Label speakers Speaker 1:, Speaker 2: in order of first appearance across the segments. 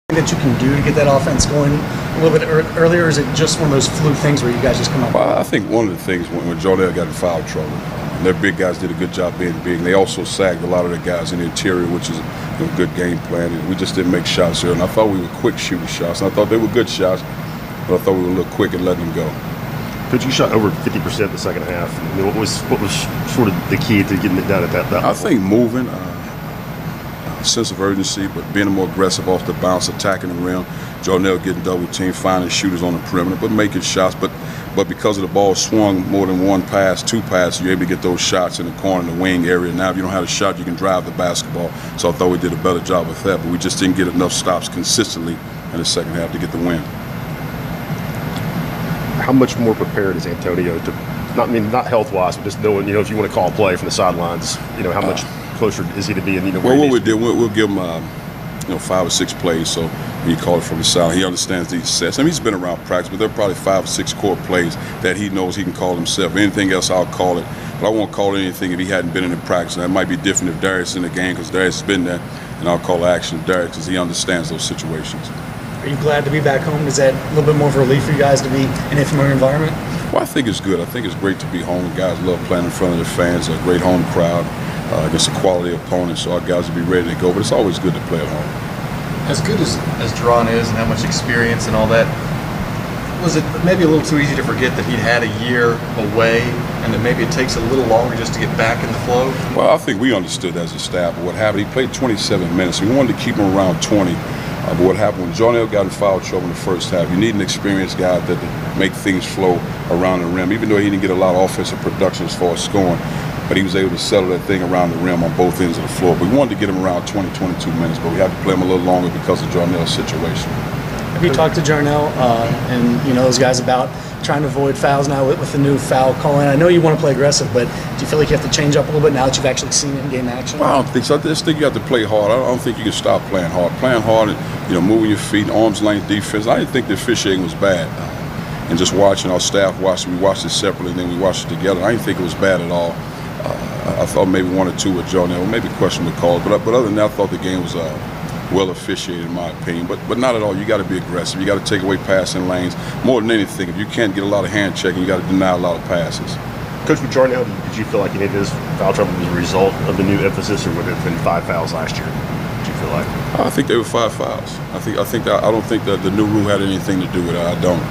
Speaker 1: That you can do to get that offense going a little bit earlier, or is it just one of those fluke things where you guys just come up?
Speaker 2: Well, I think one of the things when Jordan got in foul trouble, their big guys did a good job being big. And they also sagged a lot of their guys in the interior, which is a good game plan. And we just didn't make shots there. And I thought we were quick shooting shots. And I thought they were good shots, but I thought we were a little quick at letting them go.
Speaker 3: Coach, you shot over 50% in the second half. I mean, what was sort of the key to getting it done at that level?
Speaker 2: I think moving, sense of urgency, but being more aggressive off the bounce, attacking the rim. Jornell getting double team, finding shooters on the perimeter, but making shots. But because of the ball swung more than one pass, two passes, you're able to get those shots in the corner, in the wing area. Now, if you don't have a shot, you can drive the basketball. So I thought we did a better job with that, but we just didn't get enough stops consistently in the second half to get the win.
Speaker 3: How much more prepared is Antonio to, not health-wise, but just knowing, if you want to call a play from the sidelines, how much closer is he to be?
Speaker 2: Well, what we did, we'll give him, 5 or 6 plays. So he called it from the side. He understands these sets. I mean, he's been around practice, but there are probably 5 or 6 core plays that he knows he can call himself. Anything else, I'll call it. But I won't call it anything if he hadn't been in the practice. And that might be different if Darius is in the game, because Darius has been there, and I'll call action of Darius because he understands those situations.
Speaker 1: Are you glad to be back home? Is that a little bit more of a relief for you guys to be in a familiar environment?
Speaker 2: Well, I think it's good. I think it's great to be home. Guys love playing in front of their fans, a great home crowd against a quality opponent, so our guys will be ready to go. But it's always good to play at home.
Speaker 4: As good as De'Ron is and how much experience and all that, was it maybe a little too easy to forget that he'd had a year away and that maybe it takes a little longer just to get back in the flow?
Speaker 2: Well, I think we understood as a staff what happened. He played 27 minutes. We wanted to keep him around 20. But what happened when Jornell got in foul trouble in the first half, you need an experienced guy that make things flow around the rim, even though he didn't get a lot of offensive production as far as scoring. But he was able to settle that thing around the rim on both ends of the floor. But we wanted to get him around 20, 22 minutes, but we had to play him a little longer because of Jornell's situation.
Speaker 1: Have you talked to Jornell and those guys about trying to avoid fouls now with the new foul calling? I know you want to play aggressive, but do you feel like you have to change up a little bit now that you've actually seen in-game action?
Speaker 2: Well, I don't think so. I just think you have to play hard. I don't think you can stop playing hard. Playing hard and moving your feet, arm's length defense. I didn't think the officiating was bad. And just watching our staff watch, we watched it separately, and then we watched it together. I didn't think it was bad at all. I thought maybe 1 or 2 with Jornell, maybe questionable calls, but other than that, I thought the game was well officiated in my opinion. But not at all. You got to be aggressive. You got to take away passing lanes. More than anything, if you can't get a lot of hand checking, you got to deny a lot of passes.
Speaker 3: Coach, with Jornell, did you feel like any of his foul trouble was a result of the new emphasis, or would it have been 5 fouls last year? Did you feel like?
Speaker 2: I think they were 5 fouls. I don't think that the new rule had anything to do with it. I don't.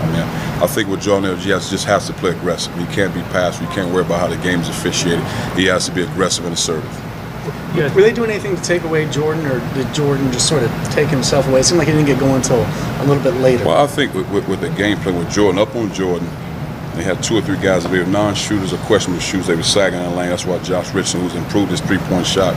Speaker 2: I think with Jornell, he just has to play aggressive. He can't be passive. He can't worry about how the game's officiated. He has to be aggressive and assertive.
Speaker 1: Were they doing anything to take away Jordan, or did Jordan just sort of take himself away? It seemed like he didn't get going until a little bit later.
Speaker 2: Well, I think with the game plan with Jordan, up on Jordan, they had 2 or 3 guys that were non-shooters or questionable shooters. They were sagging in the lane. That's why Josh Richardson, who's improved his three-point shot,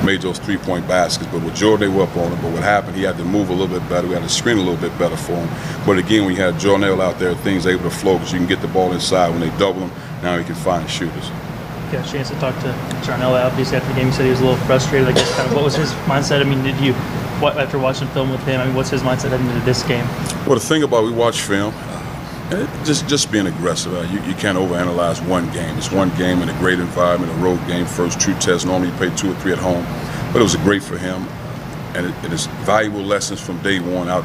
Speaker 2: made those 3-point baskets. But with Jordan, they were up on him. But what happened, he had to move a little bit better. We had to screen a little bit better for him. But again, when you had Jornell out there, things able to flow because you can get the ball inside. When they double him, now you can find shooters.
Speaker 5: You got a chance to talk to Jornell obviously after the game. You said he was a little frustrated. I guess kind of what was his mindset? After watching film with him, what's his mindset heading into this game?
Speaker 2: Well, the thing about we watch film, just being aggressive. You can't overanalyze one game. It's one game in a great environment, a road game, first true test. Normally you play 2 or 3 at home, but it was great for him, and it's valuable lessons from day one out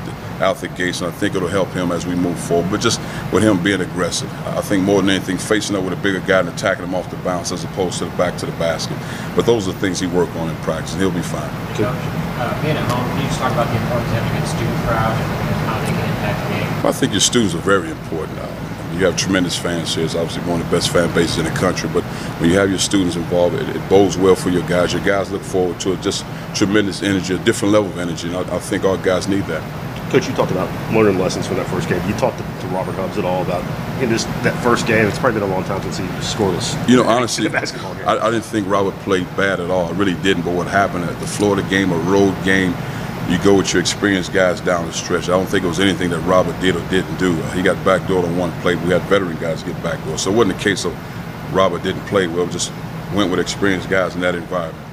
Speaker 2: the gates, and I think it'll help him as we move forward. But just with him being aggressive, I think more than anything, facing up with a bigger guy and attacking him off the bounce as opposed to the back to the basket. But those are the things he worked on in practice, and he'll be fine.
Speaker 6: Being at home, can you just talk about the importance of having a good student crowd and how they can impact the game?
Speaker 2: I think your students are very important. You have tremendous fans here. It's obviously one of the best fan bases in the country. But when you have your students involved, it bodes well for your guys. Your guys look forward to it. Just tremendous energy, a different level of energy. And I think our guys need that.
Speaker 3: Coach, you talked about learning lessons from that first game. You talked to Robert Hubbs at all about just that first game? It's probably been a long time since he was scoreless.
Speaker 2: Honestly, I didn't think Robert played bad at all. I really didn't. But what happened at the Florida game, a road game, you go with your experienced guys down the stretch. I don't think it was anything that Robert did or didn't do. He got backdoored on one play. We had veteran guys get backdoored. So it wasn't a case of Robert didn't play well. Just went with experienced guys in that environment.